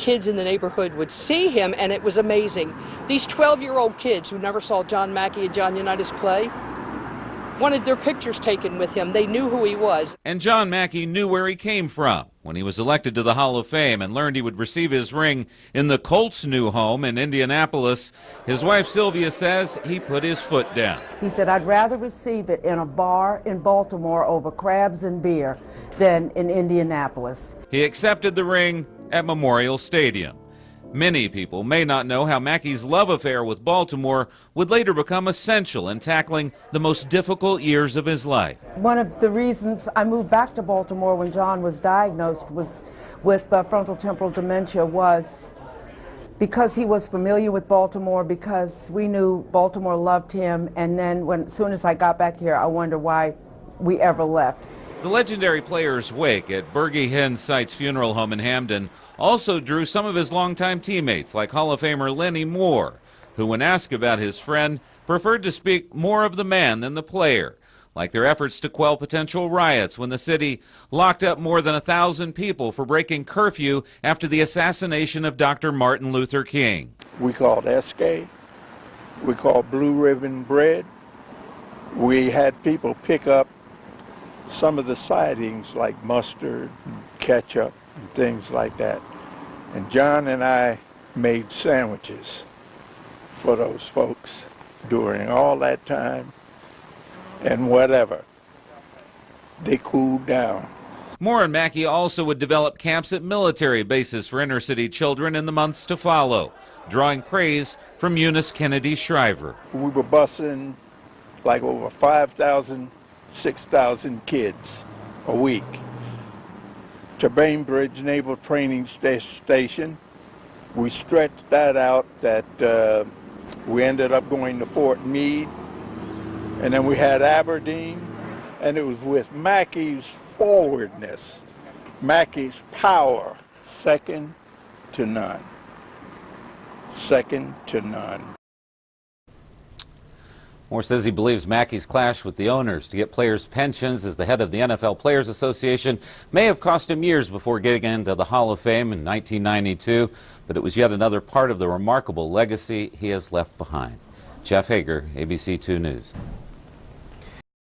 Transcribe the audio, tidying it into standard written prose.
Kids in the neighborhood would see him, and it was amazing. These 12-year-old kids who never saw John Mackey and John Unitas play wanted their pictures taken with him. They knew who he was. And John Mackey knew where he came from when he was elected to the Hall of Fame and learned he would receive his ring in the Colts' new home in Indianapolis. His wife Sylvia says he put his foot down. He said, "I'd rather receive it in a bar in Baltimore over crabs and beer than in Indianapolis." He accepted the ring at Memorial Stadium. Many people may not know how Mackey's love affair with Baltimore would later become essential in tackling the most difficult years of his life. One of the reasons I moved back to Baltimore when John was diagnosed with frontal temporal dementia was because he was familiar with Baltimore, because we knew Baltimore loved him, and then as soon as I got back here, I wondered why we ever left. The legendary player's wake at Berge Hen Site's funeral home in Hamden also drew some of his longtime teammates, like Hall of Famer Lenny, who, when asked about his friend, preferred to speak more of the man than the player, like their efforts to quell potential riots when the city locked up more than 1,000 people for breaking curfew after the assassination of Dr. Martin Luther King. We called SK, we called Blue Ribbon Bread. We had people pick up some of the sidings like mustard, and ketchup, and things like that. And John and I made sandwiches for those folks during all that time, and whatever. They cooled down. Moore and Mackey also would develop camps at military bases for inner-city children in the months to follow, drawing praise from Eunice Kennedy Shriver. We were busing like over 5,000 6,000 kids a week to Bainbridge Naval Training Station. We stretched that out, that we ended up going to Fort Meade, and then we had Aberdeen, and it was with Mackey's forwardness, Mackey's power, second to none. Second to none. Moore says he believes Mackey's clash with the owners to get players' pensions as the head of the NFL Players Association may have cost him years before getting into the Hall of Fame in 1992, but it was yet another part of the remarkable legacy he has left behind. Jeff Hager, ABC 2 News.